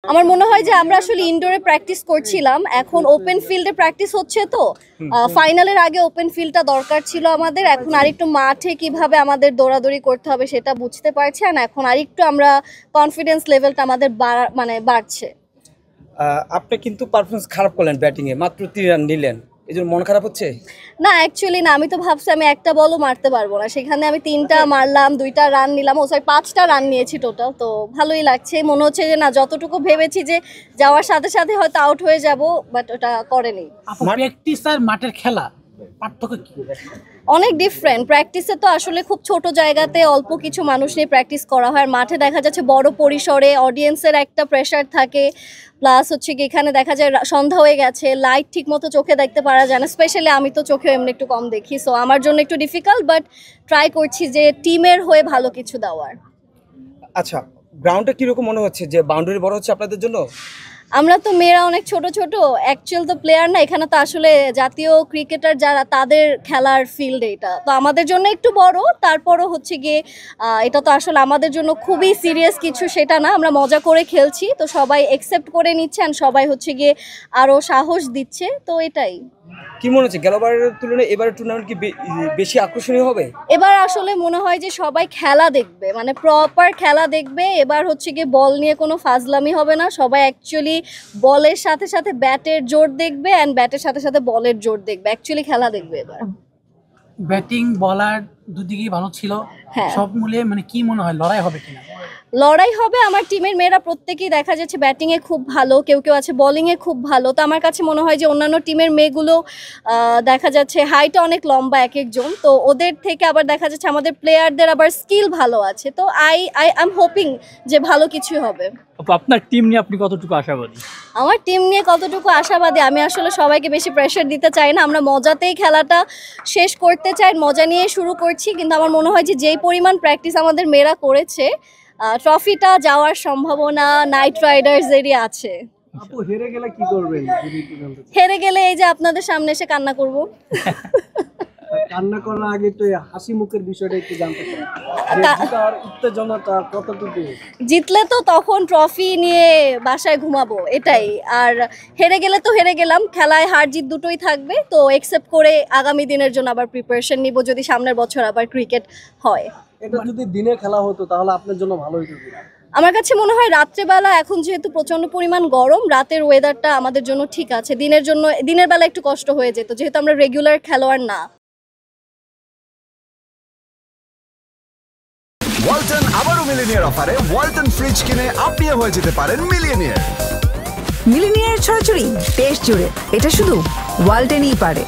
আমার মনে হয় যে আমরা আসলে ইনডোরে প্র্যাকটিস করছিলাম, এখন ওপেন ফিল্ডে প্র্যাকটিস হচ্ছে, তো ফাইনালের আগে ওপেন ফিল্ডটা দরকার ছিল আমাদের। এখন আরেকটু মাঠে কিভাবে আমাদের দৌড়াদৌড়ি করতে হবে সেটা বুঝতে পারছি, আর এখন আরেকটু আমরা কনফিডেন্স লেভেলটা আমাদের বাড়ছে। আপনি কিন্তু পারফরমেন্স খারাপ করলেন, ব্যাটিং এ মাত্র 3 রান নিলেন, এই জন্য মন খারাপ হচ্ছে? না, অ্যাকচুয়ালি না, আমি তো ভাবছি আমি একটা বলও মারতে পারবো না, সেখানে আমি 3টা মারলাম, 2টা রান নিলাম, 5টা রান নিয়েছি টোটাল। তো ভালোই লাগছে, মনে হচ্ছে যে না, যতটুকু ভেবেছি যে যাওয়ার সাথে সাথে হয়তো আউট হয়ে যাব, বাট ওটা করেনি। প্র্যাকটিস আর মাঠের খেলা পার্থক্য কি? অনেক ডিফারেন্ট। প্র্যাকটিসে তো আসলে খুব ছোট জায়গাতে অল্প কিছু মানুষ নিয়ে প্র্যাকটিস করা হয়, আর মাঠে দেখা যাচ্ছে বড় পরিসরে, অডিয়েন্সের একটা প্রেশার থাকে, প্লাস হচ্ছে কি এখানে দেখা যায় সন্ধ্যা হয়ে গেছে, লাইট ঠিক মতো চোখে দেখতে পারা যায় না, স্পেশালি আমি তো চোখে এমনি একটু কম দেখি, সো আমার জন্য একটু ডিফিকাল্ট, বাট ট্রাই করছি যে টিমের হয়ে ভালো কিছু দেওয়ার। আচ্ছা, গ্রাউন্ডটা কিরকম মনে হচ্ছে, যে বাউন্ডারি বড় হচ্ছে আপনাদের জন্য? আমরা তো মেয়েরা অনেক ছোট ছোট, অ্যাকচুয়াল তো প্লেয়ার না, এখানে তো আসলে জাতীয় ক্রিকেটার যারা তাদের খেলার ফিল্ড, এটা তো আমাদের জন্য একটু বড়, তারপরও হচ্ছে গিয়ে এটা তো আসলে আমাদের জন্য খুবই সিরিয়াস কিছু সেটা না, আমরা মজা করে খেলছি, তো সবাই অ্যাকসেপ্ট করে নিচ্ছেন, সবাই হচ্ছে গিয়ে আরও সাহস দিচ্ছে, তো এটাই। কি মনে হচ্ছে গেলবারের তুলনায় এবারের টুর্নামেন্ট কি বেশি আকর্ষণীয় হবে? এবার আসলে মনে হয় যে সবাই খেলা দেখবে, মানে প্রপার খেলা দেখবে, এবার হচ্ছে গিয়ে বল নিয়ে কোনো ফাজলামি হবে না, সবাই অ্যাকচুয়ালি বলের সাথে সাথে ব্যাটের জোর দেখবে, অ্যান্ড ব্যাটের সাথে সাথে বলের জোর দেখবে, অ্যাকচুয়ালি খেলা দেখবে এবার। ব্যাটিং বলার দুদিকেই ভালো ছিল, সব মিলিয়ে মানে কি মনে হয় লড়াই হবে কিনা? লড়াই হবে, আমার টিমের মেয়েরা প্রত্যেকেই দেখা যাচ্ছে ব্যাটিংয়ে খুব ভালো, কেউ কেউ আছে বোলিংয়ে খুব ভালো, তো আমার কাছে মনে হয় যে অন্যান্য টিমের মেয়েগুলো দেখা যাচ্ছে হাইটটা অনেক লম্বা এক একজন, তো ওদের থেকে আবার দেখা যাচ্ছে আমাদের প্লেয়ারদের আবার স্কিল ভালো আছে, তো আই এম হোপিং যে ভালো কিছু হবে। আপনার টিম নিয়ে আপনি কতটুকু আশাবাদী? আমার টিম নিয়ে কতটুকু আশাবাদী, আমি আসলে সবাইকে বেশি প্রেশার দিতে চাই না, আমরা মজাতেই খেলাটা শেষ করতে চাই, মজা নিয়ে শুরু করছি, কিন্তু আমার মনে হয় যে যেই পরিমাণ প্র্যাকটিস আমাদের মেয়েরা করেছে, ট্রফিটা যাওয়ার সম্ভাবনা নাইট রাইডার্সেরই আছে। আপু হেরে গেলে কি করবেন? হেরে গেলে এই যে আপনাদের সামনে এসে কান্না করব। কান্না করার আগে তো হাসি মুখের বিষয়টা একটু জানতে চাই, জেতার উত্তেজনাটা কতটুকু? জিতলে তো তখন ট্রফি নিয়ে বাসায় ঘুমাবো, এটাই। আর হেরে গেলে তো হেরে গেলাম, খেলায় হার জিত দুটোই থাকবে, তো অ্যাকসেপ্ট করে আগামী দিনের জন্য আবার প্রিপারেশন নিব, যদি সামনের বছর আবার ক্রিকেট হয়। এটা যদি দিনে খেলা হতো তাহলে আপনার জন্য ভালো হতো। আমার কাছে মনে হয় রাত্রেবেলা, এখন যেহেতু প্রচন্ড পরিমাণ গরম, রাতের ওয়েদারটা আমাদের জন্য ঠিক আছে, দিনের বেলা একটু কষ্ট হয়ে যেত, যেহেতু আমরা রেগুলার খেলোয়াড় না। ওয়ালটন আবারও মিলিনিয়ার অফারে ওয়ালটন ফ্রিজ কিনে আপনিও হয়ে যেতে পারেন মিলিয়নিয়ার। মিলিনিয়ার ছড়াছড়ি দেশ জুড়ে, এটা শুধু ওয়ালটনই পারে।